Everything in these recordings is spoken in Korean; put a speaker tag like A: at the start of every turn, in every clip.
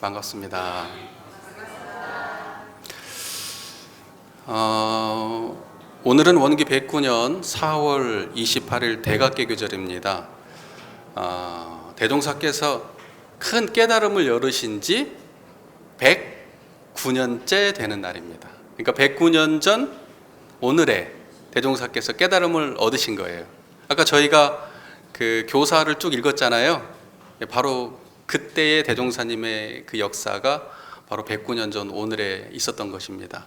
A: 반갑습니다. 오늘은 원기 109년 4월 28일 대각개교절입니다. 대종사께서 큰 깨달음을 열으신 지 109년째 되는 날입니다. 그러니까 109년 전 오늘에 대종사께서 깨달음을 얻으신 거예요. 아까 저희가 그 교사를 쭉 읽었잖아요. 바로 그때의 대종사님의 그 역사가 바로 109년 전 오늘에 있었던 것입니다.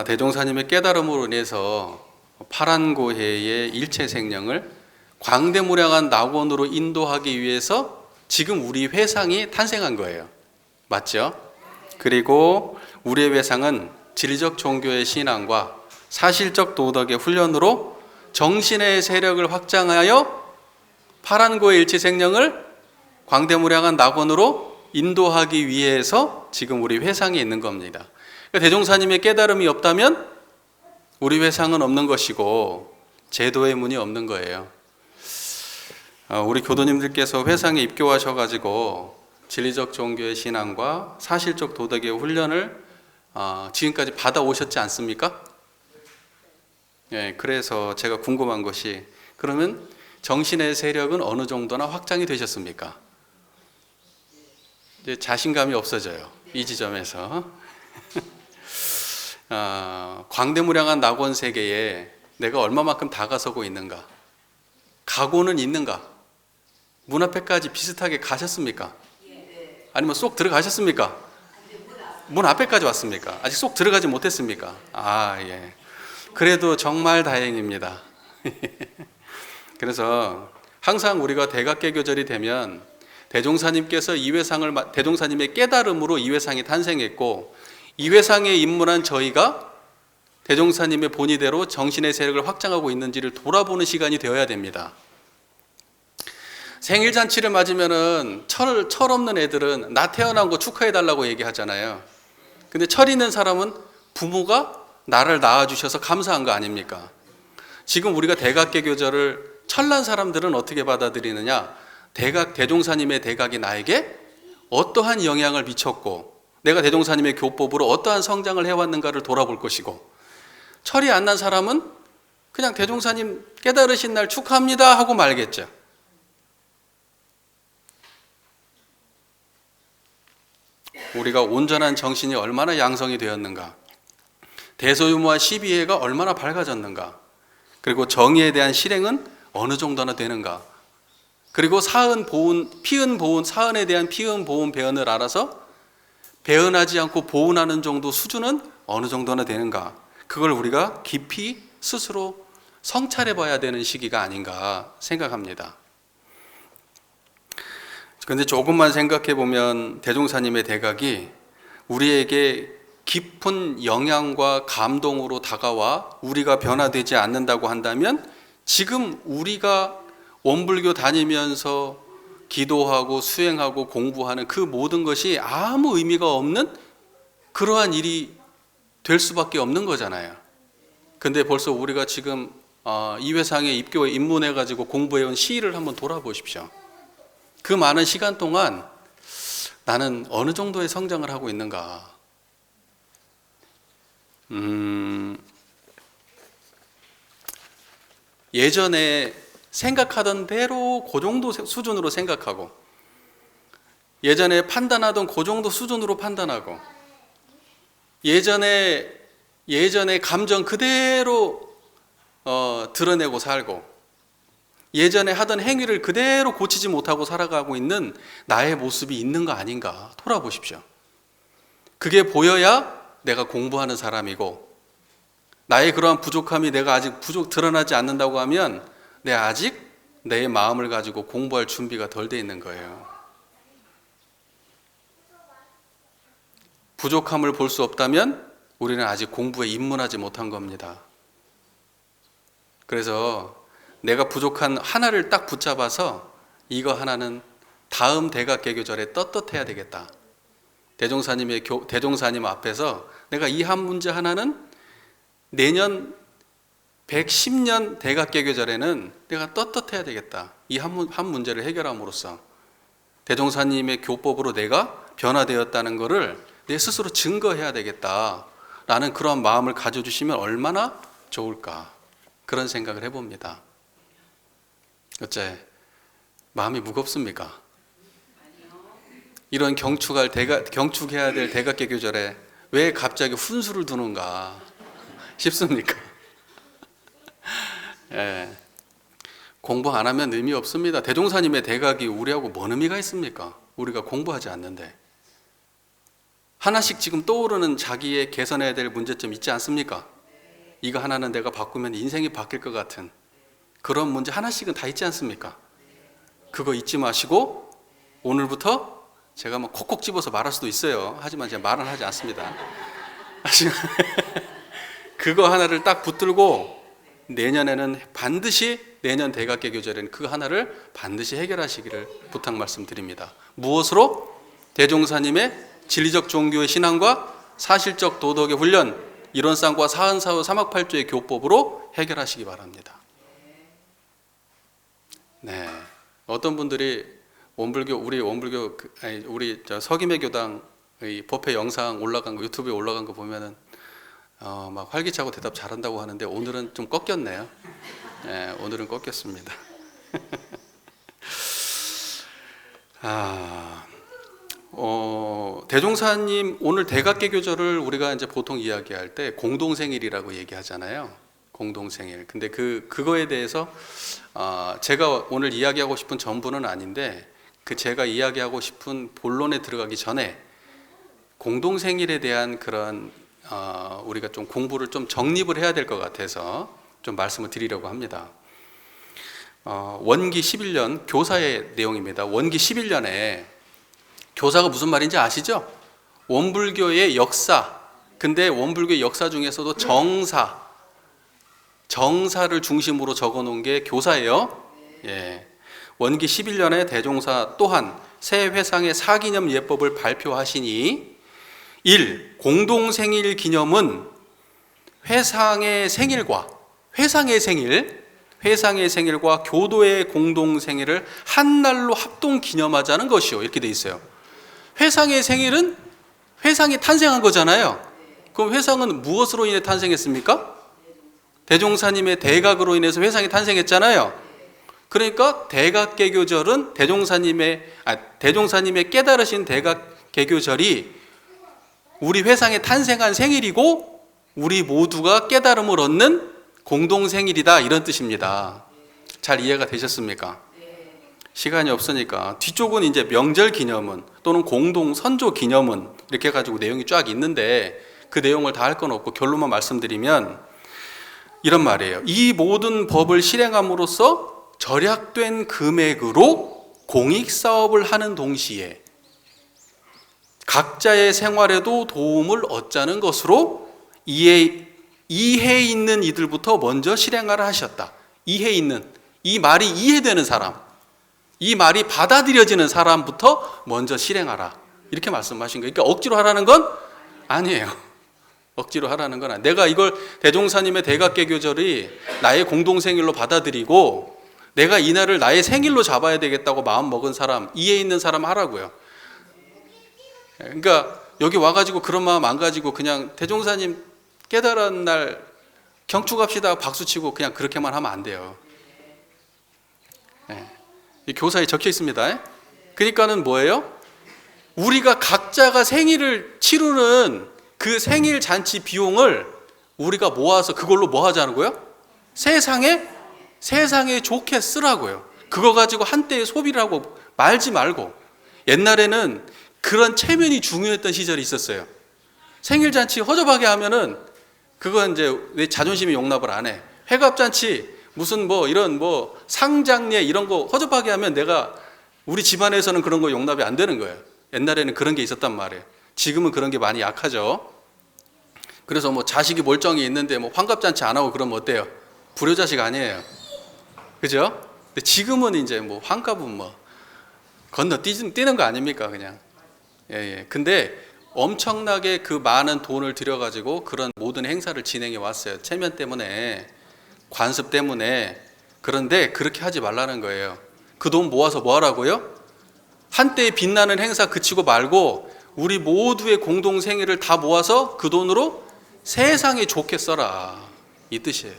A: 대종사님의 깨달음으로 인해서 파란고해의 일체생령을 광대무량한 낙원으로 인도하기 위해서 지금 우리 회상이 탄생한 거예요. 맞죠? 그리고 우리의 회상은 진리적 종교의 신앙과 사실적 도덕의 훈련으로 정신의 세력을 확장하여 파란고해 일체생령을 광대무량한 낙원으로 인도하기 위해서 지금 우리 회상에 있는 겁니다. 대종사님의 깨달음이 없다면 우리 회상은 없는 것이고 제도의 문이 없는 거예요. 우리 교도님들께서 회상에 입교하셔가지고 진리적 종교의 신앙과 사실적 도덕의 훈련을 지금까지 받아오셨지 않습니까? 예, 그래서 제가 궁금한 것이 그러면 정신의 세력은 어느 정도나 확장이 되셨습니까? 이제 자신감이 없어져요. 이 지점에서. 광대무량한 낙원 세계에 내가 얼마만큼 다가서고 있는가? 각오는 있는가? 문 앞에까지 비슷하게 가셨습니까? 아니면 쏙 들어가셨습니까? 문 앞에까지 왔습니까? 아직 쏙 들어가지 못했습니까? 예. 그래도 정말 다행입니다. 그래서 항상 우리가 대각개교절이 되면 대종사님께서 대종사님의 깨달음으로 이 회상이 탄생했고 이 회상에 입문한 저희가 대종사님의 본의대로 정신의 세력을 확장하고 있는지를 돌아보는 시간이 되어야 됩니다. 생일잔치를 맞으면은 철 없는 애들은 나 태어난 거 축하해달라고 얘기하잖아요. 근데 철 있는 사람은 부모가 나를 낳아주셔서 감사한 거 아닙니까? 지금 우리가 대각개교절을 철난 사람들은 어떻게 받아들이느냐? 대종사님의 대각이 나에게 어떠한 영향을 미쳤고 내가 대종사님의 교법으로 어떠한 성장을 해왔는가를 돌아볼 것이고 철이 안 난 사람은 그냥 대종사님 깨달으신 날 축하합니다 하고 말겠죠. 우리가 온전한 정신이 얼마나 양성이 되었는가, 대소유무와 시비회가 얼마나 밝아졌는가, 그리고 정의에 대한 실행은 어느 정도나 되는가, 그리고 사은에 대한 피은, 보은, 배은을 알아서 배은하지 않고 보은하는 정도 수준은 어느 정도나 되는가, 그걸 우리가 깊이 스스로 성찰해 봐야 되는 시기가 아닌가 생각합니다. 그런데 조금만 생각해 보면 대종사님의 대각이 우리에게 깊은 영향과 감동으로 다가와 우리가 변화되지 않는다고 한다면 지금 우리가 원불교 다니면서 기도하고 수행하고 공부하는 그 모든 것이 아무 의미가 없는 그러한 일이 될 수밖에 없는 거잖아요. 근데 벌써 우리가 지금 이 회상에 입문해가지고 공부해온 시일을 한번 돌아보십시오. 그 많은 시간 동안 나는 어느 정도의 성장을 하고 있는가? 예전에 생각하던 대로 그 정도 수준으로 생각하고 예전에 판단하던 그 정도 수준으로 판단하고 예전에 감정 그대로 드러내고 살고 예전에 하던 행위를 그대로 고치지 못하고 살아가고 있는 나의 모습이 있는 거 아닌가 돌아보십시오. 그게 보여야 내가 공부하는 사람이고 나의 그러한 부족함이 내가 아직 드러나지 않는다고 하면 내가 아직 내 마음을 가지고 공부할 준비가 덜 돼 있는 거예요. 부족함을 볼 수 없다면 우리는 아직 공부에 입문하지 못한 겁니다. 그래서 내가 부족한 하나를 딱 붙잡아서 이거 하나는 다음 대각개교절에 떳떳해야 되겠다. 대종사님 앞에서 내가 이 한 문제 하나는 내년 110년 대각개교절에는 내가 떳떳해야 되겠다. 이 한 문제를 해결함으로써 대종사님의 교법으로 내가 변화되었다는 것을 내 스스로 증거해야 되겠다라는 그런 마음을 가져주시면 얼마나 좋을까, 그런 생각을 해봅니다. 어째 마음이 무겁습니까? 이런 경축해야 될 대각개교절에 왜 갑자기 훈수를 두는가 싶습니까? 예. 공부 안 하면 의미 없습니다. 대종사님의 대각이 우리하고 뭔 의미가 있습니까? 우리가 공부하지 않는데. 하나씩 지금 떠오르는 자기의 개선해야 될 문제점 있지 않습니까? 이거 하나는 내가 바꾸면 인생이 바뀔 것 같은 그런 문제 하나씩은 다 있지 않습니까? 그거 잊지 마시고 오늘부터 제가 뭐 콕콕 집어서 말할 수도 있어요. 하지만 제가 말은 하지 않습니다. 그거 하나를 딱 붙들고 내년에는 반드시, 내년 대각개교절에는 그 하나를 반드시 해결하시기를 부탁 말씀드립니다. 무엇으로? 대종사님의 진리적 종교의 신앙과 사실적 도덕의 훈련, 이론상과 사은사후 삼학팔조의 교법으로 해결하시기 바랍니다. 네, 어떤 분들이 우리 서김의 교당의 법회 영상 올라간 거, 유튜브에 올라간 거 보면은 막 활기차고 대답 잘한다고 하는데 오늘은 좀 꺾였네요. 네, 오늘은 꺾였습니다. 대종사님 오늘 대각개교절을 우리가 이제 보통 이야기할 때 공동생일이라고 얘기하잖아요. 공동생일. 근데 그거에 대해서 제가 오늘 이야기하고 싶은 전부는 아닌데 제가 이야기하고 싶은 본론에 들어가기 전에 공동생일에 대한 그런 우리가 좀 공부를 좀 정립을 해야 될 것 같아서 좀 말씀을 드리려고 합니다. 원기 11년 교사의 내용입니다. 원기 11년에 교사가 무슨 말인지 아시죠? 원불교의 역사. 근데 원불교의 역사 중에서도 정사를 중심으로 적어 놓은 게 교사예요. 예. 원기 11년에 대종사 또한 새 회상의 사기념 예법을 발표하시니 1. 공동생일 기념은 회상의 생일과 교도의 공동생일을 한 날로 합동 기념하자는 것이요. 이렇게 돼 있어요. 회상의 생일은 회상이 탄생한 거잖아요. 그럼 회상은 무엇으로 인해 탄생했습니까? 대종사님의 대각으로 인해서 회상이 탄생했잖아요. 그러니까 대각개교절은 대종사님의 깨달으신 대각개교절이 우리 회상에 탄생한 생일이고 우리 모두가 깨달음을 얻는 공동생일이다, 이런 뜻입니다. 잘 이해가 되셨습니까? 시간이 없으니까 뒤쪽은 이제 명절 기념은 또는 공동 선조 기념은 이렇게 해가지고 내용이 쫙 있는데 그 내용을 다 할 건 없고 결론만 말씀드리면 이런 말이에요. 이 모든 법을 실행함으로써 절약된 금액으로 공익사업을 하는 동시에 각자의 생활에도 도움을 얻자는 것으로 이해 있는 이들부터 먼저 실행하라 하셨다. 이해 있는, 이 말이 이해되는 사람, 이 말이 받아들여지는 사람부터 먼저 실행하라, 이렇게 말씀하신 거예요. 그러니까 억지로 하라는 건 아니에요. 억지로 하라는 건 아니에요. 내가 이걸 대종사님의 대각개교절이 나의 공동생일로 받아들이고 내가 이날을 나의 생일로 잡아야 되겠다고 마음 먹은 사람, 이해 있는 사람 하라고요. 그러니까 여기 와가지고 그런 마음 안 가지고 그냥 대종사님 깨달은 날 경축합시다 박수치고 그냥 그렇게만 하면 안 돼요. 이 교사에 적혀 있습니다. 그러니까는 뭐예요? 우리가 각자가 생일을 치르는 그 생일 잔치 비용을 우리가 모아서 그걸로 뭐 하자는 거예요? 세상에 좋게 쓰라고요. 그거 가지고 한때의 소비를 하고 말지 말고. 옛날에는 그런 체면이 중요했던 시절이 있었어요. 생일 잔치 허접하게 하면은 그건 이제 내 자존심이 용납을 안 해. 회갑잔치 무슨 뭐 이런 뭐 상장례 이런 거 허접하게 하면 우리 집안에서는 그런 거 용납이 안 되는 거예요. 옛날에는 그런 게 있었단 말이에요. 지금은 그런 게 많이 약하죠. 그래서 뭐 자식이 멀쩡히 있는데 뭐 환갑잔치 안 하고 그러면 어때요? 불효자식 아니에요. 그죠? 근데 지금은 이제 뭐 환갑은 뭐 건너뛰는 거 아닙니까 그냥. 예. 근데 엄청나게 그 많은 돈을 들여가지고 그런 모든 행사를 진행해 왔어요. 체면 때문에, 관습 때문에. 그런데 그렇게 하지 말라는 거예요. 그 돈 모아서 뭐 하라고요? 한때의 빛나는 행사 그치고 말고 우리 모두의 공동 생일을 다 모아서 그 돈으로 세상에 좋게 써라, 이 뜻이에요.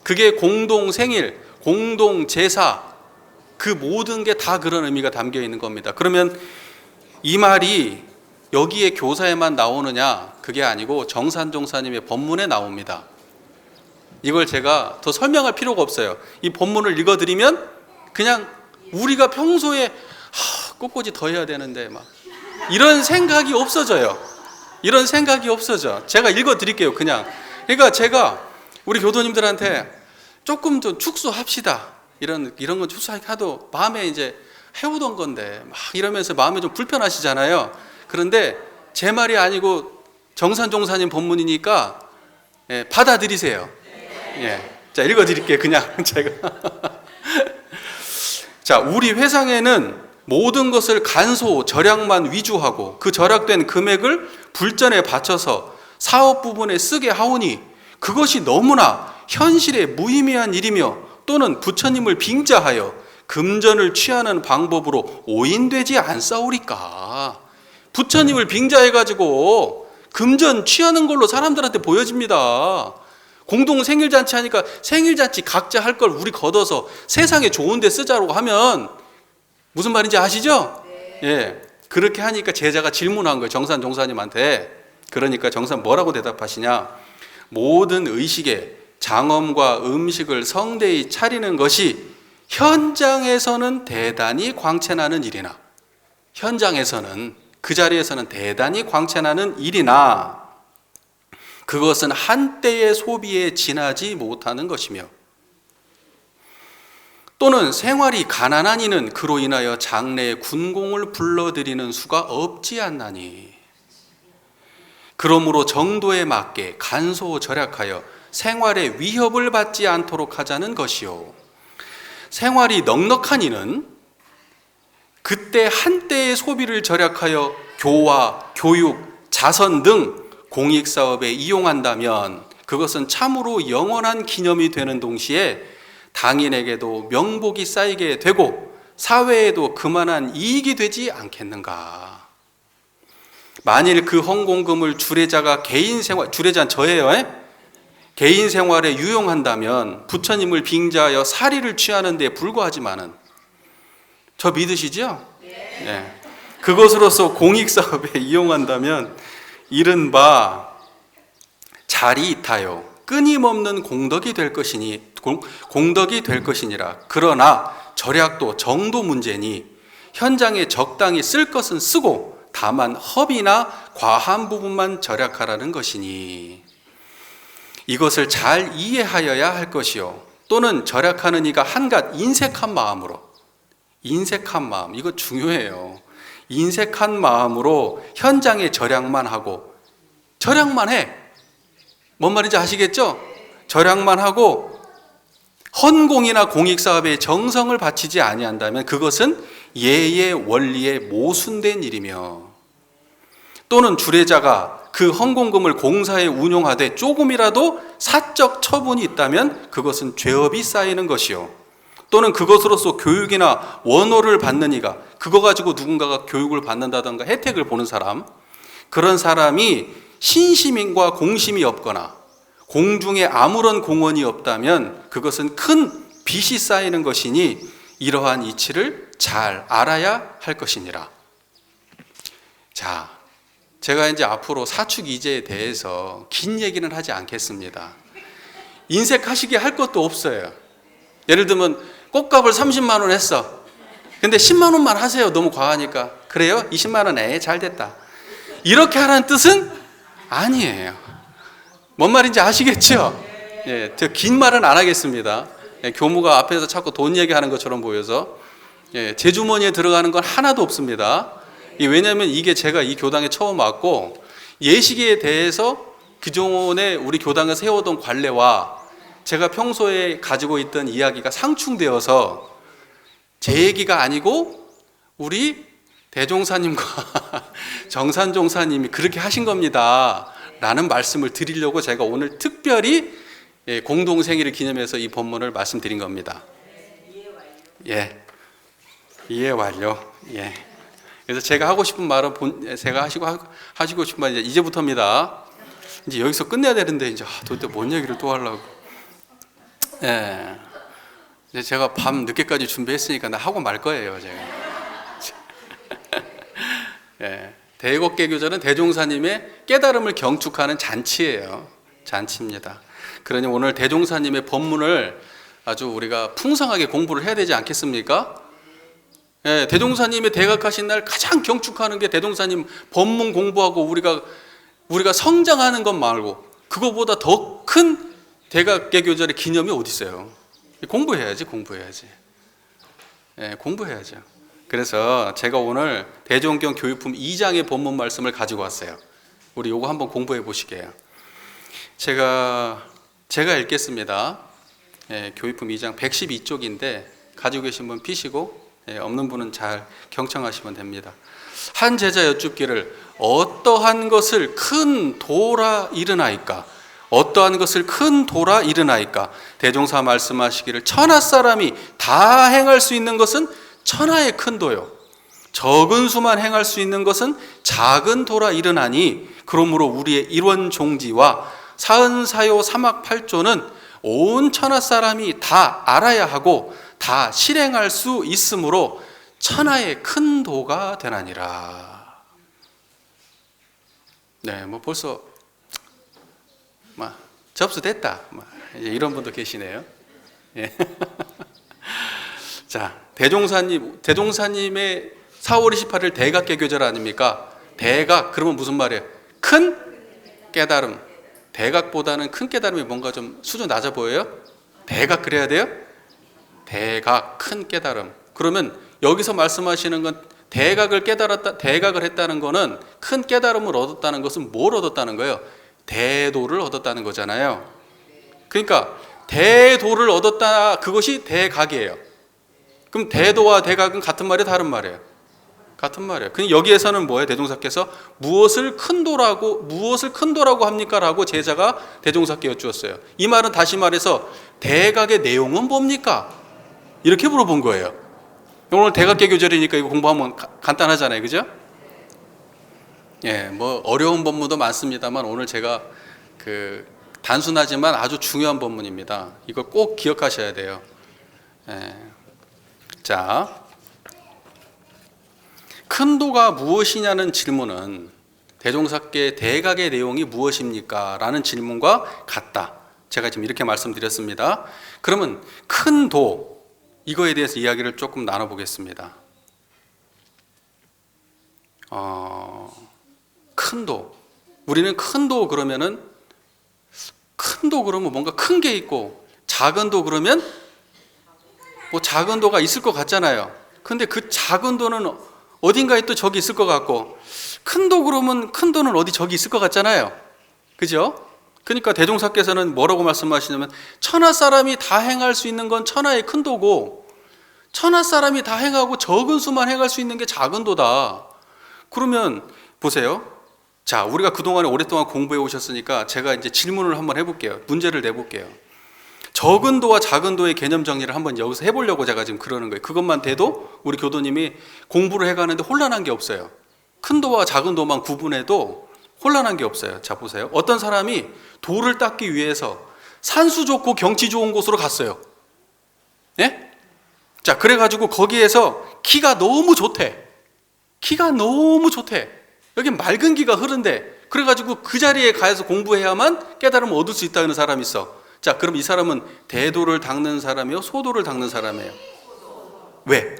A: 그게 공동 생일, 공동 제사, 그 모든 게 다 그런 의미가 담겨 있는 겁니다. 그러면 이 말이 여기에 교사에만 나오느냐? 그게 아니고 정산종사님의 본문에 나옵니다. 이걸 제가 더 설명할 필요가 없어요. 이 본문을 읽어드리면 그냥 우리가 평소에 꿋꿋이 더 해야 되는데 막 이런 생각이 없어져요. 이런 생각이 없어져. 제가 읽어드릴게요. 그냥. 그러니까 제가 우리 교도님들한테 조금 좀 축소합시다, 이런 건 축소하도 마음에 이제 해오던 건데 막 이러면서 마음이 좀 불편하시잖아요. 그런데 제 말이 아니고 정산종사님 본문이니까 받아들이세요. 자, 읽어드릴게요. 그냥 제가. 자, 우리 회상에는 모든 것을 간소, 절약만 위주하고 그 절약된 금액을 불전에 바쳐서 사업 부분에 쓰게 하오니 그것이 너무나 현실에 무의미한 일이며 또는 부처님을 빙자하여 금전을 취하는 방법으로 오인되지 않사오리까. 부처님을 빙자해가지고 금전 취하는 걸로 사람들한테 보여집니다. 공동 생일잔치 하니까 생일잔치 각자 할 걸 우리 걷어서 세상에 좋은 데 쓰자고 하면 무슨 말인지 아시죠? 예, 그렇게 하니까 제자가 질문한 거예요, 정산 종사님한테. 그러니까 정산 뭐라고 대답하시냐? 모든 의식에 장엄과 음식을 성대히 차리는 것이 현장에서는 대단히 광채나는 일이나, 현장에서는 그 자리에서는 대단히 광채나는 일이나 그것은 한때의 소비에 지나지 못하는 것이며 또는 생활이 가난한 이는 그로 인하여 장래에 군공을 불러들이는 수가 없지 않나니 그러므로 정도에 맞게 간소 절약하여 생활에 위협을 받지 않도록 하자는 것이요, 생활이 넉넉한 이는 그때 한때의 소비를 절약하여 교화, 교육, 자선 등 공익사업에 이용한다면 그것은 참으로 영원한 기념이 되는 동시에 당인에게도 명복이 쌓이게 되고 사회에도 그만한 이익이 되지 않겠는가. 만일 그 헌공금을 주례자가 개인 생활, 주례자는 저예요, 개인 생활에 유용한다면 부처님을 빙자하여 사리를 취하는 데 불과하지만은, 저 믿으시죠? 네. 그것으로서 공익사업에 이용한다면 이른바 자리이타요 끊임없는 공덕이 될 것이니라. 그러나 절약도 정도 문제니 현장에 적당히 쓸 것은 쓰고 다만 허비나 과한 부분만 절약하라는 것이니 이것을 잘 이해하여야 할 것이요, 또는 절약하는 이가 한갓 인색한 마음으로, 인색한 마음, 이거 중요해요. 인색한 마음으로 현장에 절약만 하고, 절약만 해. 뭔 말인지 아시겠죠? 절약만 하고 헌공이나 공익사업에 정성을 바치지 아니한다면 그것은 예의 원리에 모순된 일이며 또는 주례자가 그 헌공금을 공사에 운용하되 조금이라도 사적 처분이 있다면 그것은 죄업이 쌓이는 것이요, 또는 그것으로서 교육이나 원호를 받는 이가, 그거 가지고 누군가가 교육을 받는다던가 혜택을 보는 사람, 그런 사람이 신심과 공심이 없거나 공중에 아무런 공헌이 없다면 그것은 큰 빚이 쌓이는 것이니 이러한 이치를 잘 알아야 할 것이니라. 자, 제가 이제 앞으로 사축이제에 대해서 긴 얘기는 하지 않겠습니다. 인색하시게 할 것도 없어요. 예를 들면 꽃값을 30만 원 했어. 근데 10만 원만 하세요. 너무 과하니까. 그래요? 20만 원, 잘 됐다. 이렇게 하라는 뜻은 아니에요. 뭔 말인지 아시겠죠? 예, 긴 말은 안 하겠습니다. 교무가 앞에서 자꾸 돈 얘기하는 것처럼 보여서 제 주머니에 들어가는 건 하나도 없습니다. 왜냐하면 이게 제가 이 교당에 처음 왔고 예식에 대해서 그동안에 우리 교당에서 세워던 관례와 제가 평소에 가지고 있던 이야기가 상충되어서 제 얘기가 아니고 우리 대종사님과 정산종사님이 그렇게 하신 겁니다 라는 말씀을 드리려고 제가 오늘 특별히 공동생일을 기념해서 이 본문을 말씀드린 겁니다. 예, 이해 완료. 예. 그래서 제가 하고 싶은 말은 제가 하시고 싶은 말은 이제부터입니다. 이제 여기서 끝내야 되는데 이제 도대체 뭔 얘기를 또 하려고. 예. 이제 제가 밤 늦게까지 준비했으니까 나 하고 말 거예요, 제가. 예. 대곡개교절은 대종사님의 깨달음을 경축하는 잔치예요. 잔치입니다. 그러니 오늘 대종사님의 법문을 아주 우리가 풍성하게 공부를 해야 되지 않겠습니까? 예, 대종사님의 대각하신 날 가장 경축하는 게 대종사님 법문 공부하고 우리가 성장하는 것 말고 그거보다 더 큰 대각개교절의 기념이 어디 있어요? 공부해야지. 예, 공부해야죠. 그래서 제가 오늘 대종경 교육품 2장의 본문 말씀을 가지고 왔어요. 우리 요거 한번 공부해 보시게요. 제가 읽겠습니다. 예, 교육품 2장 112쪽인데 가지고 계신 분 피시고 없는 분은 잘 경청하시면 됩니다. 한 제자 여쭙기를 어떠한 것을 큰 도라 이르나이까? 어떠한 것을 큰 도라 이르나이까? 대종사 말씀하시기를 천하 사람이 다 행할 수 있는 것은 천하의 큰 도요, 적은 수만 행할 수 있는 것은 작은 도라 이르나니, 그러므로 우리의 일원 종지와 사은사요 삼학팔조는 온 천하 사람이 다 알아야 하고 다 실행할 수 있으므로 천하의 큰 도가 되나니라. 네, 뭐 벌써 접수됐다, 이런 분도 계시네요. 예. 자, 대종사님의 4월 28일 대각개교절 아닙니까? 대각 그러면 무슨 말이에요? 큰 깨달음. 대각보다는 큰 깨달음이 뭔가 좀 수준 낮아 보여요? 대각 그래야 돼요? 대각 큰 깨달음. 그러면 여기서 말씀하시는 건 대각을 했다는 거는 큰 깨달음을 얻었다는 것은 뭘 얻었다는 거예요? 대도를 얻었다는 거잖아요. 그러니까 대도를 얻었다, 그것이 대각이에요. 그럼 대도와 대각은 같은 말이에요, 다른 말이에요? 같은 말이에요. 그럼 여기에서는 뭐예요? 대종사께서 무엇을 큰 도라고 합니까? 라고 제자가 대종사께 여쭈었어요. 이 말은 다시 말해서 대각의 내용은 뭡니까? 이렇게 물어본 거예요. 오늘 대각개교절이니까 이거 공부하면 간단하잖아요, 그죠? 예, 뭐 어려운 법문도 많습니다만 오늘 제가 단순하지만 아주 중요한 법문입니다. 이걸 꼭 기억하셔야 돼요. 예. 자, 큰 도가 무엇이냐는 질문은 대종사께 대각의 내용이 무엇입니까? 라는 질문과 같다. 제가 지금 이렇게 말씀드렸습니다. 그러면 큰 도, 이거에 대해서 이야기를 조금 나눠보겠습니다. 큰 도. 우리는 큰 도 그러면 뭔가 큰 게 있고, 작은 도 그러면 뭐 작은 도가 있을 것 같잖아요. 근데 그 작은 도는 어딘가에 또 저기 있을 것 같고, 큰 도 그러면 큰 도는 어디 저기 있을 것 같잖아요. 그죠? 그러니까 대종사께서는 뭐라고 말씀하시냐면 천하 사람이 다 행할 수 있는 건 천하의 큰 도고, 천하 사람이 다 행하고 적은 수만 행할 수 있는 게 작은 도다. 그러면 보세요. 자, 우리가 그동안에 오랫동안 공부해 오셨으니까 제가 이제 질문을 한번 해볼게요. 문제를 내볼게요. 적은 도와 작은 도의 개념 정리를 한번 여기서 해보려고 제가 지금 그러는 거예요. 그것만 돼도 우리 교도님이 공부를 해가는데 혼란한 게 없어요. 큰 도와 작은 도만 구분해도 혼란한 게 없어요. 자, 보세요. 어떤 사람이 도를 닦기 위해서 산수 좋고 경치 좋은 곳으로 갔어요. 예? 자, 그래가지고 거기에서 기가 너무 좋대. 여기 맑은 기가 흐른데, 그래가지고 그 자리에 가서 공부해야만 깨달음을 얻을 수 있다는 사람이 있어. 자, 그럼 이 사람은 대도를 닦는 사람이요, 소도를 닦는 사람이에요? 왜?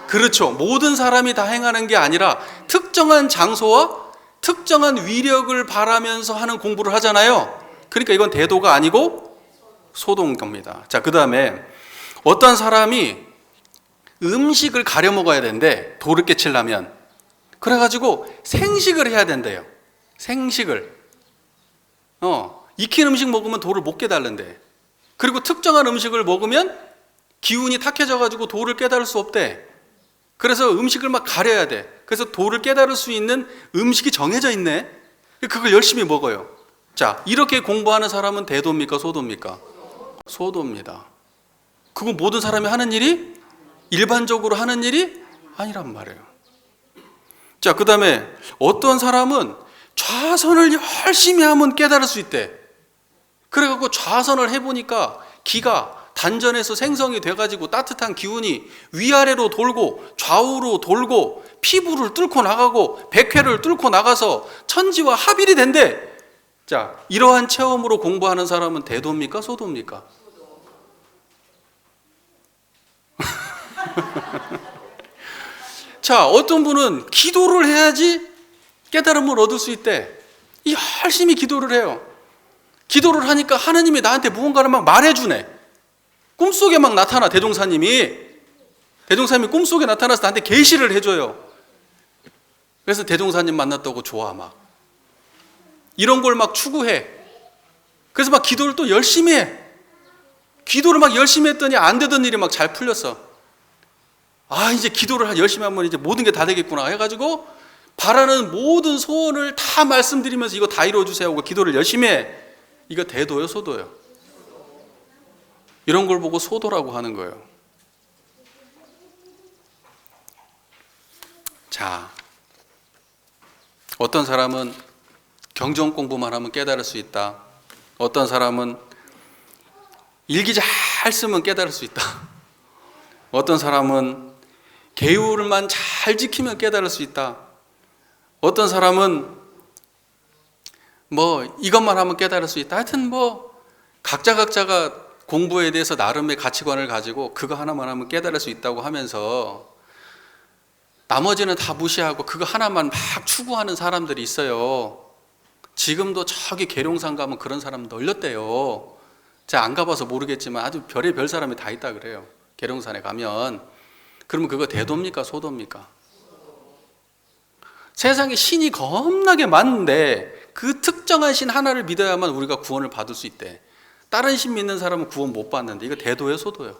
A: 그렇죠. 모든 사람이 다 행하는 게 아니라 특정한 장소와 특정한 위력을 바라면서 하는 공부를 하잖아요. 그러니까 이건 대도가 아니고 소도인 겁니다. 자, 그 다음에 어떤 사람이 음식을 가려 먹어야 되는데 도를 깨치려면, 그래가지고 생식을 해야 된대요. 생식을. 익힌 음식 먹으면 도를 못 깨달는데, 그리고 특정한 음식을 먹으면 기운이 탁해져가지고 도를 깨달을 수 없대. 그래서 음식을 막 가려야 돼. 그래서 도를 깨달을 수 있는 음식이 정해져 있네. 그걸 열심히 먹어요. 자, 이렇게 공부하는 사람은 대도입니까, 소도입니까? 소도입니다. 그건 모든 사람이 하는 일이? 일반적으로 하는 일이 아니란 말이에요. 자, 그 다음에 어떤 사람은 좌선을 열심히 하면 깨달을 수 있대. 그래갖고 좌선을 해보니까 기가 단전에서 생성이 돼가지고 따뜻한 기운이 위아래로 돌고 좌우로 돌고 피부를 뚫고 나가고 백회를 뚫고 나가서 천지와 합일이 된대. 자, 이러한 체험으로 공부하는 사람은 대도입니까? 소도입니까? 자, 어떤 분은 기도를 해야지 깨달음을 얻을 수 있대. 열심히 기도를 해요. 기도를 하니까 하느님이 나한테 무언가를 막 말해주네. 꿈속에 막 나타나. 대종사님이 꿈속에 나타나서 나한테 계시를 해줘요. 그래서 대종사님 만났다고 좋아. 막 이런 걸 막 추구해. 그래서 막 기도를 또 열심히 해. 기도를 막 열심히 했더니 안 되던 일이 막 잘 풀렸어. 아, 이제 기도를 열심히 하면 이제 모든 게 다 되겠구나 해가지고 바라는 모든 소원을 다 말씀드리면서 이거 다 이루어주세요 하고 기도를 열심히 해. 이거 대도요, 소도요? 이런 걸 보고 소도라고 하는 거예요. 자, 어떤 사람은 경전 공부만 하면 깨달을 수 있다. 어떤 사람은 일기 잘 쓰면 깨달을 수 있다. 어떤 사람은 계율만 잘 지키면 깨달을 수 있다. 어떤 사람은 뭐 이것만 하면 깨달을 수 있다. 하여튼 뭐 각자가 공부에 대해서 나름의 가치관을 가지고 그거 하나만 하면 깨달을 수 있다고 하면서 나머지는 다 무시하고 그거 하나만 막 추구하는 사람들이 있어요. 지금도 저기 계룡산 가면 그런 사람 널렸대요. 제가 안 가봐서 모르겠지만 아주 별의별 사람이 다 있다 그래요. 계룡산에 가면. 그러면 그거 대도입니까? 소도입니까? 세상에 신이 겁나게 많은데 그 특정한 신 하나를 믿어야만 우리가 구원을 받을 수 있대. 다른 신 믿는 사람은 구원 못 받는데 이거 대도예요, 소도예요?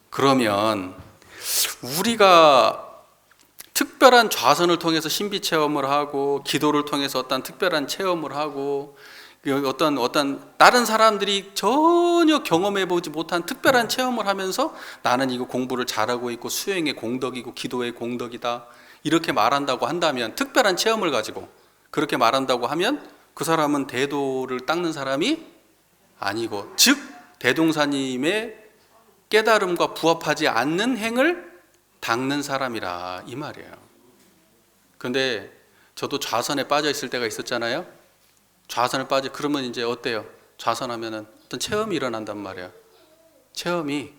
A: 그러면 우리가 특별한 좌선을 통해서 신비 체험을 하고 기도를 통해서 어떤 특별한 체험을 하고 어떤 다른 사람들이 전혀 경험해 보지 못한 특별한 체험을 하면서 나는 이거 공부를 잘하고 있고 수행의 공덕이고 기도의 공덕이다 이렇게 말한다고 한다면, 특별한 체험을 가지고 그렇게 말한다고 하면 그 사람은 대도를 닦는 사람이 아니고, 즉 대종사님의 깨달음과 부합하지 않는 행을 닦는 사람이라 이 말이에요. 근데 저도 좌선에 빠져 있을 때가 있었잖아요. 좌선을 빠져 그러면 이제 어때요? 좌선하면은 어떤 체험이 일어난단 말이에요. 체험이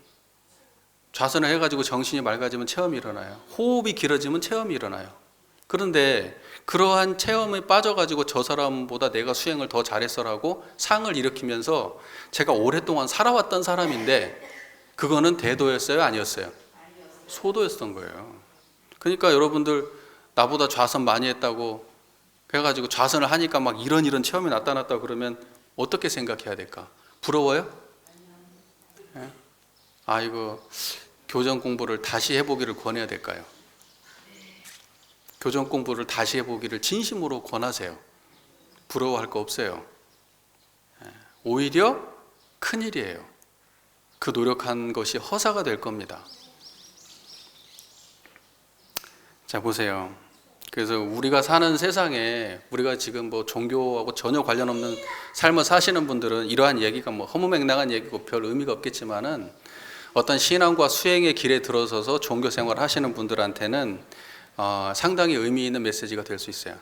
A: 좌선을 해가지고 정신이 맑아지면 체험이 일어나요. 호흡이 길어지면 체험이 일어나요. 그런데 그러한 체험에 빠져가지고 저 사람보다 내가 수행을 더 잘했어라고 상을 일으키면서 제가 오랫동안 살아왔던 사람인데 그거는 대도였어요? 아니었어요? 소도였던 거예요. 그러니까 여러분들 나보다 좌선 많이 했다고 그래가지고 좌선을 하니까 막 이런 체험이 나타났다고 그러면 어떻게 생각해야 될까? 부러워요? 네? 아, 이거 교정 공부를 다시 해보기를 권해야 될까요? 교정 공부를 다시 해보기를 진심으로 권하세요. 부러워할 거 없어요. 오히려 큰일이에요. 그 노력한 것이 허사가 될 겁니다. 자, 보세요. 그래서 우리가 사는 세상에 우리가 지금 뭐 종교하고 전혀 관련 없는 삶을 사시는 분들은 이러한 얘기가 뭐 허무맹랑한 얘기고 별 의미가 없겠지만은 어떤 신앙과 수행의 길에 들어서서 종교 생활을 하시는 분들한테는 상당히 의미 있는 메시지가 될 수 있어요.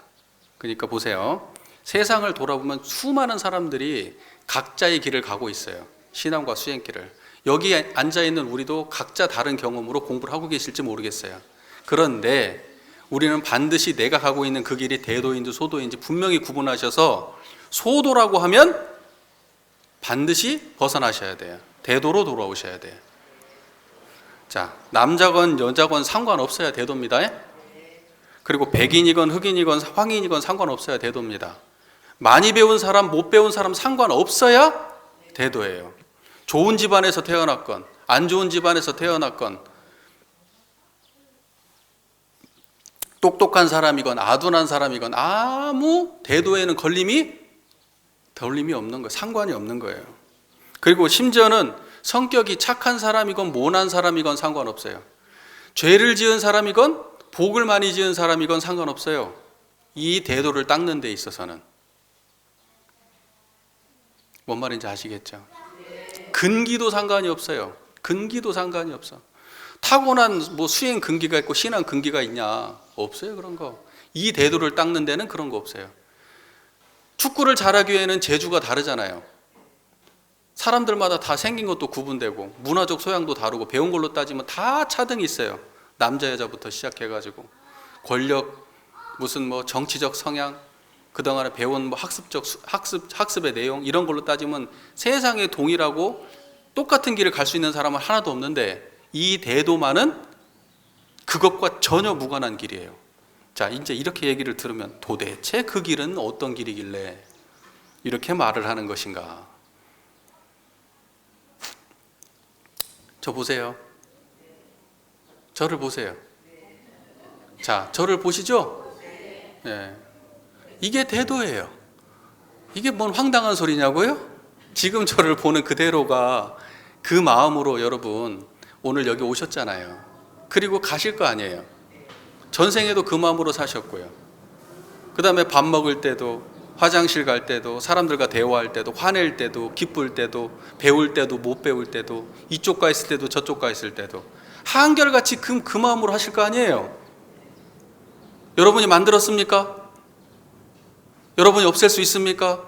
A: 그러니까 보세요. 세상을 돌아보면 수많은 사람들이 각자의 길을 가고 있어요. 신앙과 수행길을. 여기 앉아있는 우리도 각자 다른 경험으로 공부를 하고 계실지 모르겠어요. 그런데 우리는 반드시 내가 가고 있는 그 길이 대도인지 소도인지 분명히 구분하셔서, 소도라고 하면 반드시 벗어나셔야 돼요. 대도로 돌아오셔야 돼요. 자, 남자건 여자건 상관없어야 대도입니다. 그리고 백인이건 흑인이건 황인이건 상관없어야 대도입니다. 많이 배운 사람 못 배운 사람 상관없어야 대도예요. 좋은 집안에서 태어났건 안 좋은 집안에서 태어났건 똑똑한 사람이건 아둔한 사람이건 아무 대도에는 걸림이 없는 거예요. 상관이 없는 거예요. 그리고 심지어는 성격이 착한 사람이건 모난 사람이건 상관없어요. 죄를 지은 사람이건 복을 많이 지은 사람이건 상관없어요. 이 태도를 닦는 데 있어서는. 뭔 말인지 아시겠죠? 근기도 상관이 없어요. 근기도 상관이 없어. 타고난 뭐 수행 근기가 있고 신앙 근기가 있냐? 없어요, 그런 거. 이 태도를 닦는 데는 그런 거 없어요. 축구를 잘하기 위해는 재주가 다르잖아요. 사람들마다 다 생긴 것도 구분되고 문화적 소양도 다르고 배운 걸로 따지면 다 차등이 있어요. 남자 여자부터 시작해가지고 권력, 무슨 뭐 정치적 성향, 그동안에 배운 뭐 학습의 내용 이런 걸로 따지면 세상에 동일하고 똑같은 길을 갈 수 있는 사람은 하나도 없는데 이 대도만은 그것과 전혀 무관한 길이에요. 자, 이제 이렇게 얘기를 들으면 도대체 그 길은 어떤 길이길래 이렇게 말을 하는 것인가? 저 보세요. 저를 보세요. 자, 저를 보시죠? 네. 이게 대도예요. 이게 뭔 황당한 소리냐고요? 지금 저를 보는 그대로가 그 마음으로 여러분 오늘 여기 오셨잖아요. 그리고 가실 거 아니에요. 전생에도 그 마음으로 사셨고요. 그 다음에 밥 먹을 때도, 화장실 갈 때도, 사람들과 대화할 때도, 화낼 때도, 기쁠 때도, 배울 때도, 못 배울 때도, 이쪽가 있을 때도, 저쪽가 있을 때도 한결같이 그 마음으로 하실 거 아니에요. 여러분이 만들었습니까? 여러분이 없앨 수 있습니까?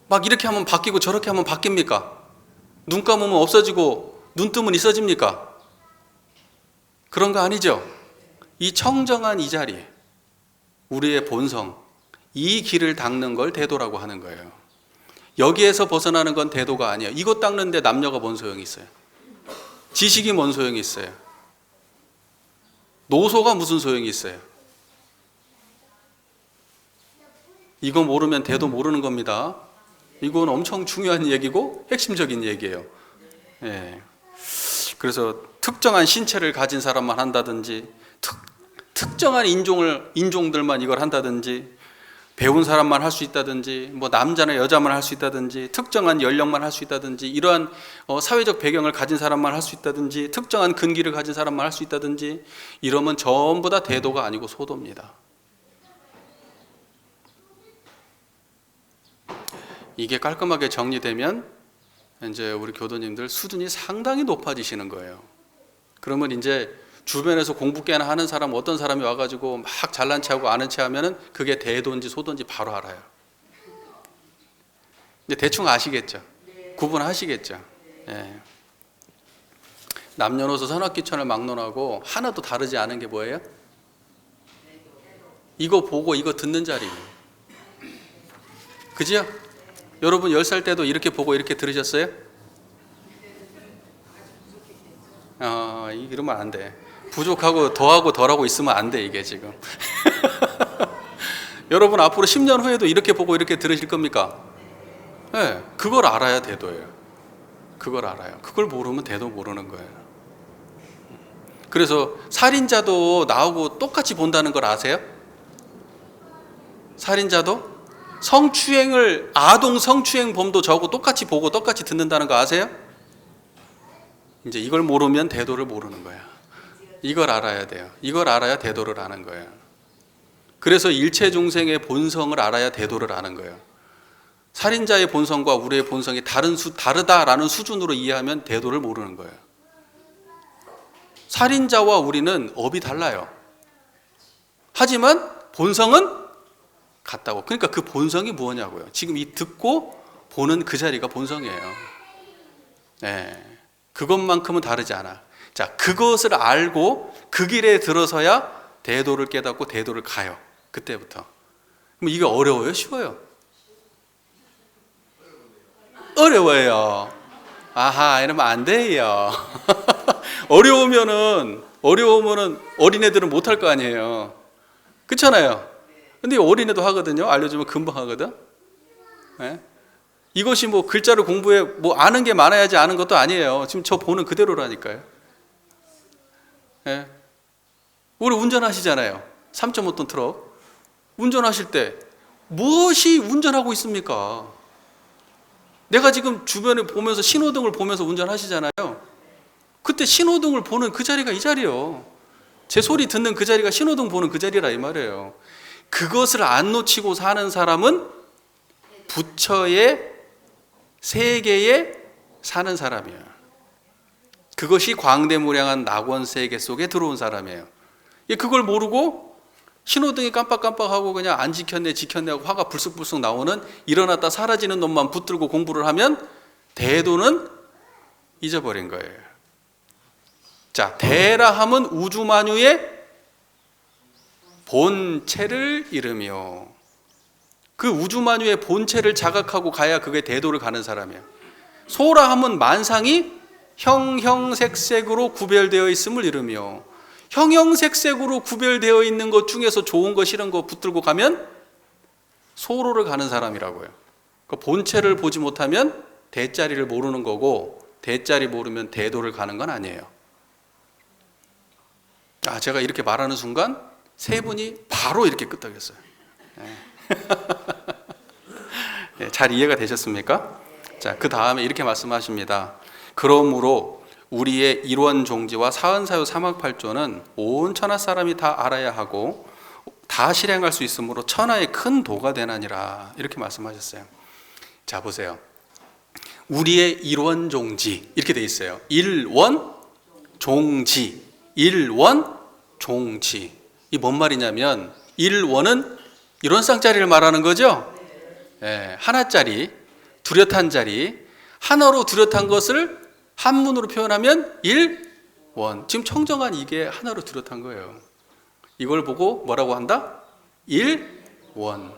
A: 막 이렇게 하면 바뀌고 저렇게 하면 바뀝니까? 눈 감으면 없어지고 눈 뜨면 있어집니까? 그런 거 아니죠? 이 청정한 이 자리에 우리의 본성, 이 길을 닦는 걸 대도라고 하는 거예요. 여기에서 벗어나는 건 대도가 아니에요. 이거 닦는데 남녀가 뭔 소용이 있어요? 지식이 뭔 소용이 있어요? 노소가 무슨 소용이 있어요? 이거 모르면 대도 모르는 겁니다. 이건 엄청 중요한 얘기고 핵심적인 얘기예요. 예. 그래서 특정한 신체를 가진 사람만 한다든지 특정한 인종들만 이걸 한다든지 배운 사람만 할 수 있다든지 뭐 남자나 여자만 할 수 있다든지 특정한 연령만 할 수 있다든지 이러한 사회적 배경을 가진 사람만 할 수 있다든지 특정한 근기를 가진 사람만 할 수 있다든지 이러면 전부 다 대도가 아니고 소도입니다. 이게 깔끔하게 정리되면 이제 우리 교도님들 수준이 상당히 높아지시는 거예요. 그러면 이제 주변에서 공부 꽤나 하는 사람 어떤 사람이 와가지고 막 잘난 체하고 아는 체 하면은 그게 대도인지 소도인지 바로 알아요. 이제 대충 아시겠죠? 구분하시겠죠? 예. 남녀노소 선악귀천을 막론하고 하나도 다르지 않은 게 뭐예요? 이거 보고 이거 듣는 자리예요. 그죠? 여러분 10살 때도 이렇게 보고 이렇게 들으셨어요? 이러면 안 돼. 부족하고 더하고 덜하고 있으면 안 돼, 이게 지금. 여러분 앞으로 10년 후에도 이렇게 보고 이렇게 들으실 겁니까? 네, 그걸 알아야 대도예요. 그걸 알아요. 그걸 모르면 대도 모르는 거예요. 그래서 살인자도 나하고 똑같이 본다는 걸 아세요? 살인자도? 아동 성추행 범도 저하고 똑같이 보고 똑같이 듣는다는 거 아세요? 이제 이걸 모르면 대도를 모르는 거야. 이걸 알아야 돼요. 이걸 알아야 대도를 아는 거예요. 그래서 일체 중생의 본성을 알아야 대도를 아는 거예요. 살인자의 본성과 우리의 본성이 다르다라는 수준으로 이해하면 대도를 모르는 거예요. 살인자와 우리는 업이 달라요. 하지만 본성은 같다고. 그러니까 그 본성이 뭐냐고요. 지금 이 듣고 보는 그 자리가 본성이에요. 네. 그것만큼은 다르지 않아. 자, 그것을 알고 그 길에 들어서야 대도를 깨닫고 대도를 가요. 그때부터. 그럼 이게 어려워요? 쉬워요? 어려워요. 아하, 이러면 안 돼요. 어려우면은 어린애들은 못할 거 아니에요. 그렇잖아요. 근데 어린애도 하거든요. 알려주면 금방 하거든. 네? 이것이 뭐 글자를 공부해 뭐 아는 게 많아야지 아는 것도 아니에요. 지금 저 보는 그대로라니까요. 네? 우리 운전하시잖아요. 3.5톤 트럭. 운전하실 때 무엇이 운전하고 있습니까? 내가 지금 주변에 보면서 신호등을 보면서 운전하시잖아요. 그때 신호등을 보는 그 자리가 이 자리요. 제 소리 듣는 그 자리가 신호등 보는 그 자리라 이 말이에요. 그것을 안 놓치고 사는 사람은 부처의 세계에 사는 사람이에요. 그것이 광대무량한 낙원세계 속에 들어온 사람이에요. 그걸 모르고 신호등이 깜빡깜빡하고 그냥 안 지켰네 지켰네 하고 화가 불쑥불쑥 나오는 일어났다 사라지는 놈만 붙들고 공부를 하면 대도는 잊어버린 거예요. 자, 대라 함은 우주만유의 본체를 이르며, 그 우주만유의 본체를 자각하고 가야 그게 대도를 가는 사람이에요. 소라 함은 만상이 형형색색으로 구별되어 있음을 이르며, 형형색색으로 구별되어 있는 것 중에서 좋은 거 싫은 거 붙들고 가면 소로를 가는 사람이라고요. 그 본체를 보지 못하면 대자리를 모르는 거고, 대자리 모르면 대도를 가는 건 아니에요. 제가 이렇게 말하는 순간 세 분이 바로 이렇게 끄떡였어요. 네, 잘 이해가 되셨습니까? 자, 그 다음에 이렇게 말씀하십니다. 그러므로 우리의 일원종지와 사은사유 삼학팔조는 온 천하 사람이 다 알아야 하고 다 실행할 수 있으므로 천하의 큰 도가 되나니라, 이렇게 말씀하셨어요. 자, 보세요. 우리의 일원종지 이렇게 돼 있어요. 일원종지, 일원종지. 이 뭔 말이냐면 일원은 일원쌍자리를 말하는 거죠. 하나짜리, 뚜렷한 자리, 하나로 뚜렷한 것을 한문으로 표현하면 일원. 지금 청정한 이게 하나로 뚜렷한 거예요. 이걸 보고 뭐라고 한다? 일원.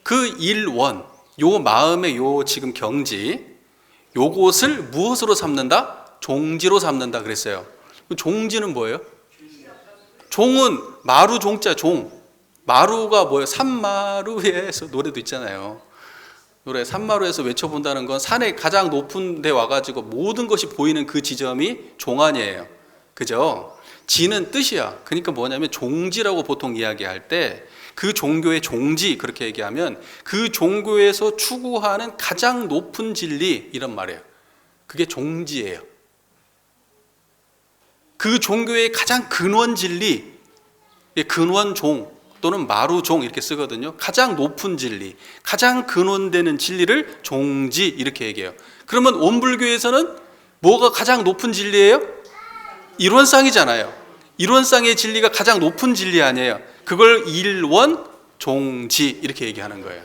A: 그 일원, 요 마음의 요 지금 경지, 요것을 무엇으로 삼는다? 종지로 삼는다 그랬어요. 종지는 뭐예요? 종은 마루 종자, 종. 마루가 뭐예요? 산마루에서 노래도 있잖아요. 노래 산마루에서 외쳐본다는 건 산에 가장 높은 데 와가지고 모든 것이 보이는 그 지점이 종안이에요. 그죠? 지는 뜻이야. 그러니까 뭐냐면 종지라고 보통 이야기할 때 그 종교의 종지 그렇게 얘기하면 그 종교에서 추구하는 가장 높은 진리 이런 말이에요. 그게 종지예요. 그 종교의 가장 근원 진리, 근원종 또는 마루종 이렇게 쓰거든요. 가장 높은 진리, 가장 근원되는 진리를 종지 이렇게 얘기해요. 그러면 원불교에서는 뭐가 가장 높은 진리예요? 일원상이잖아요. 일원상의 진리가 가장 높은 진리 아니에요. 그걸 일원종지 이렇게 얘기하는 거예요.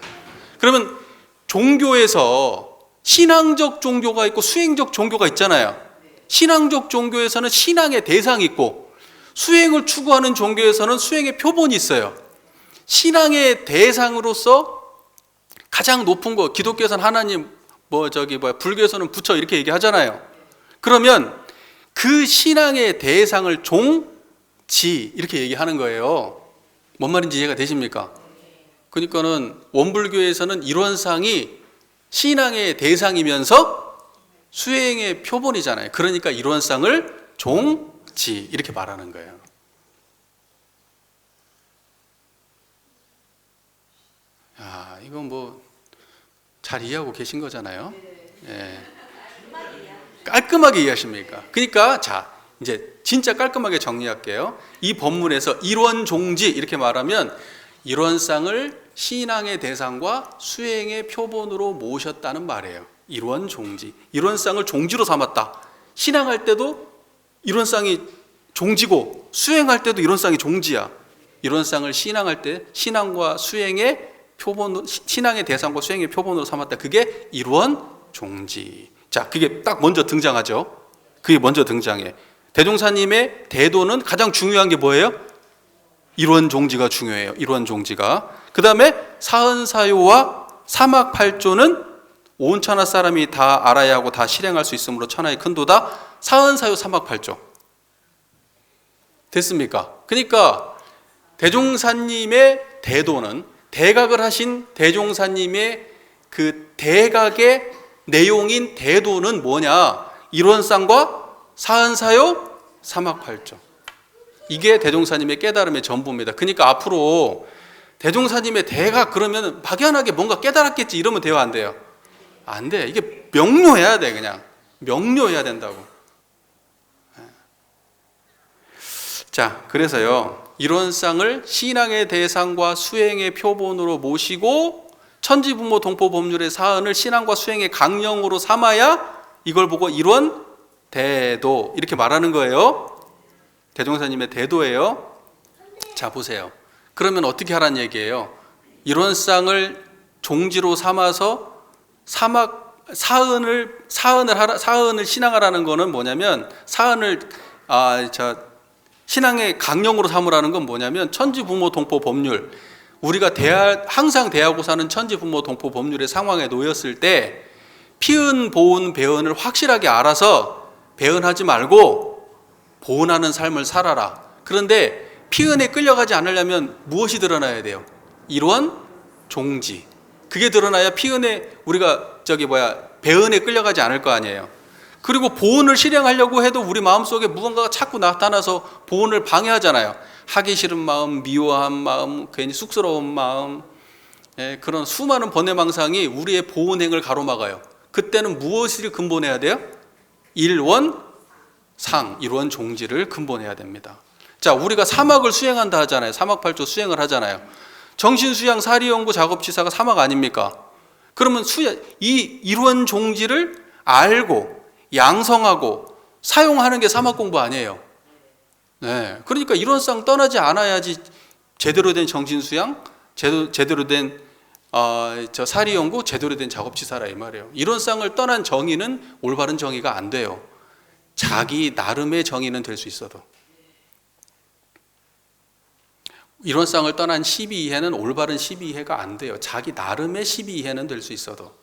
A: 그러면 종교에서 신앙적 종교가 있고 수행적 종교가 있잖아요. 신앙적 종교에서는 신앙의 대상이 있고 수행을 추구하는 종교에서는 수행의 표본이 있어요. 신앙의 대상으로서 가장 높은 거, 기독교에서는 하나님, 불교에서는 부처 이렇게 얘기하잖아요. 그러면 그 신앙의 대상을 종지 이렇게 얘기하는 거예요. 뭔 말인지 이해가 되십니까? 그러니까는 원불교에서는 일원상이 신앙의 대상이면서 수행의 표본이잖아요. 그러니까 일원상을 종지 이렇게 말하는 거예요. 이건 뭐 잘 이해하고 계신 거잖아요. 깔끔하게 이해하십니까? 그러니까 자, 이제 진짜 깔끔하게 정리할게요. 이 본문에서 일원종지 이렇게 말하면 일원상을 신앙의 대상과 수행의 표본으로 모셨다는 말이에요. 일원종지. 일원상을 종지로 삼았다. 신앙할 때도 일원상이 종지고 수행할 때도 일원상이 종지야. 일원상을 신앙할 때 신앙과 수행의 표본, 신앙의 대상과 수행의 표본으로 삼았다. 그게 일원종지. 자, 그게 딱 먼저 등장하죠. 그게 먼저 등장해. 대종사님의 대도는 가장 중요한 게 뭐예요? 일원종지가 중요해요. 일원종지가. 그 다음에 사은사요와 사막팔조는 온 천하 사람이 다 알아야 하고 다 실행할 수 있으므로 천하의 큰 도다. 사은사요 사막팔조. 됐습니까? 그러니까 대종사님의 대도는 대각을 하신 대종사님의 그 대각의 내용인 대도는 뭐냐? 일원상과 사은사요 사막팔조. 이게 대종사님의 깨달음의 전부입니다. 그러니까 앞으로 대종사님의 대각 그러면 막연하게 뭔가 깨달았겠지 이러면 돼요, 안 돼요? 안 돼. 이게 명료해야 돼. 그냥 명료해야 된다고. 자, 그래서요, 이론상을 신앙의 대상과 수행의 표본으로 모시고 천지부모 동포법률의 사언을 신앙과 수행의 강령으로 삼아야 이걸 보고 이론 대도 이렇게 말하는 거예요. 대종사님의 대도예요. 자, 보세요. 그러면 어떻게 하라는 얘기예요? 이론상을 종지로 삼아서 사언을 신앙하라는 거는 뭐냐면, 신앙의 강령으로 삼으라는 건 뭐냐면, 천지부모 동포 법률, 우리가 항상 대하고 사는 천지부모 동포 법률의 상황에 놓였을 때 피은 보은 배은을 확실하게 알아서 배은하지 말고 보은하는 삶을 살아라. 그런데 피은에 끌려가지 않으려면 무엇이 드러나야 돼요? 이론, 종지. 그게 드러나야 피은에 배은에 끌려가지 않을 거 아니에요. 그리고 보은을 실행하려고 해도 우리 마음속에 무언가가 자꾸 나타나서 보은을 방해하잖아요. 하기 싫은 마음, 미워한 마음, 괜히 쑥스러운 마음, 그런 수많은 번뇌망상이 우리의 보은행을 가로막아요. 그때는 무엇을 근본해야 돼요? 일원 종지를 근본해야 됩니다. 자, 우리가 사막을 수행한다 하잖아요. 사막팔조 수행을 하잖아요. 정신수양 사리연구 작업치사가 사막 아닙니까? 그러면 이 일원 종지를 알고 양성하고 사용하는 게 사막 공부 아니에요. 네, 그러니까 이론상 떠나지 않아야지 제대로 된 정신수양, 제대로 된 사리연구, 제대로 된 작업치사라 이 말이에요. 이론상을 떠난 정의는 올바른 정의가 안 돼요. 자기 나름의 정의는 될 수 있어도. 이론상을 떠난 12이해는 올바른 12이해가 안 돼요. 자기 나름의 12이해는 될 수 있어도.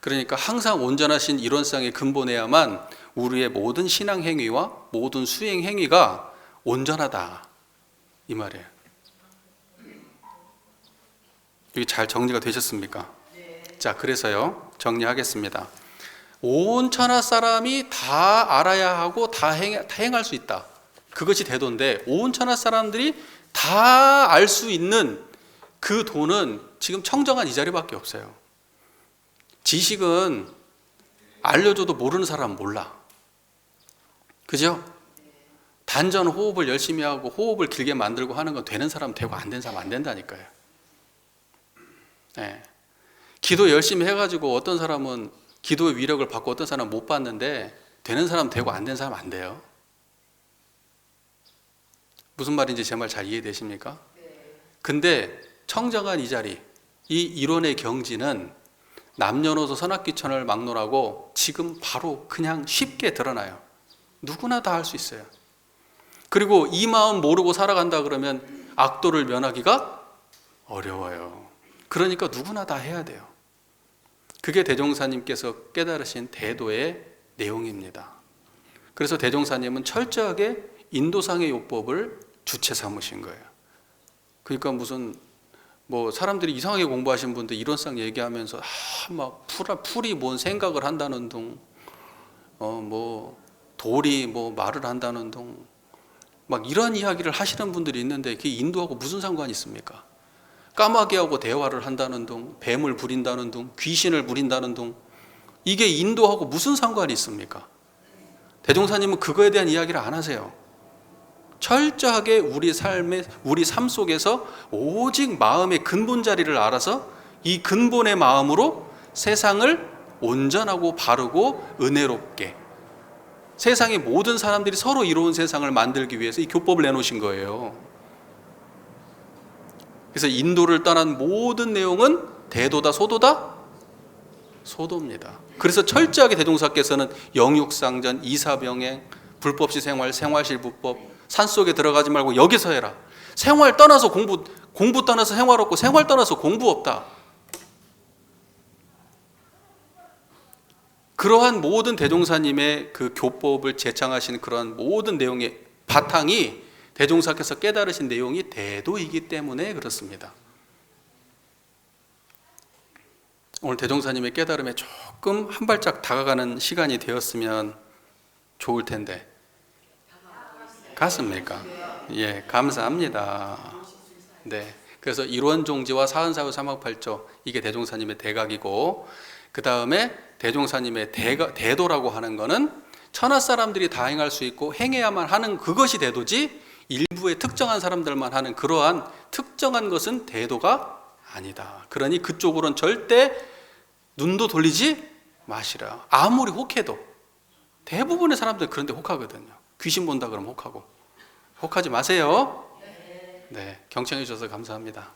A: 그러니까 항상 온전하신 이론상에 근본해야만 우리의 모든 신앙 행위와 모든 수행 행위가 온전하다 이 말이에요. 이게 잘 정리가 되셨습니까? 자, 그래서요, 정리하겠습니다. 온 천하 사람이 다 알아야 하고 다 행할 수 있다. 그것이 대도인데, 온 천하 사람들이 다 알 수 있는 그 도는 지금 청정한 이 자리밖에 없어요. 지식은 알려줘도 모르는 사람은 몰라. 그죠? 단전 호흡을 열심히 하고 호흡을 길게 만들고 하는 건 되는 사람 되고 안 되는 사람 안 된다니까요. 네. 기도 열심히 해가지고 어떤 사람은 기도의 위력을 받고 어떤 사람은 못 받는데 되는 사람 되고 안 되는 사람 안 돼요. 무슨 말인지 제 말 잘 이해되십니까? 근데 청정한 이 자리, 이 이론의 경지는 남녀노소 선악귀천을 막론하고 지금 바로 그냥 쉽게 드러나요. 누구나 다 할 수 있어요. 그리고 이 마음 모르고 살아간다 그러면 악도를 면하기가 어려워요. 그러니까 누구나 다 해야 돼요. 그게 대종사님께서 깨달으신 대도의 내용입니다. 그래서 대종사님은 철저하게 인도상의 요법을 주체 삼으신 거예요. 그러니까 무슨 사람들이 이상하게 공부하신 분들 이론상 얘기하면서 막 풀이 뭔 생각을 한다는 둥, 돌이 말을 한다는 둥, 막 이런 이야기를 하시는 분들이 있는데 그게 인도하고 무슨 상관이 있습니까? 까마귀하고 대화를 한다는 둥, 뱀을 부린다는 둥, 귀신을 부린다는 둥, 이게 인도하고 무슨 상관이 있습니까? 대종사님은 그거에 대한 이야기를 안 하세요. 철저하게 우리 삶 속에서 오직 마음의 근본 자리를 알아서 이 근본의 마음으로 세상을 온전하고 바르고 은혜롭게, 세상의 모든 사람들이 서로 이로운 세상을 만들기 위해서 이 교법을 내놓으신 거예요. 그래서 인도를 떠난 모든 내용은 대도다 소도다? 소도입니다. 그래서 철저하게 대종사께서는 영육상전, 이사병행, 불법시 생활, 생활실부법, 산속에 들어가지 말고 여기서 해라. 생활 떠나서 공부 떠나서 생활 없고 생활 떠나서 공부 없다. 그러한 모든 대종사님의 그 교법을 제창하신 그러한 모든 내용의 바탕이 대종사께서 깨달으신 내용이 대도이기 때문에 그렇습니다. 오늘 대종사님의 깨달음에 조금 한 발짝 다가가는 시간이 되었으면 좋을 텐데 갔습니까? 예, 감사합니다. 네, 그래서 일원종지와 사은사유 사막팔조, 이게 대종사님의 대각이고, 그 다음에 대종사님의 대도라고 하는 거는 천하 사람들이 다 행할 수 있고 행해야만 하는 그것이 대도지, 일부의 특정한 사람들만 하는 그러한 특정한 것은 대도가 아니다. 그러니 그쪽으로는 절대 눈도 돌리지 마시라. 아무리 혹해도. 대부분의 사람들 그런데 혹하거든요. 귀신 본다 그러면 혹하고. 혹하지 마세요. 네, 경청해 주셔서 감사합니다.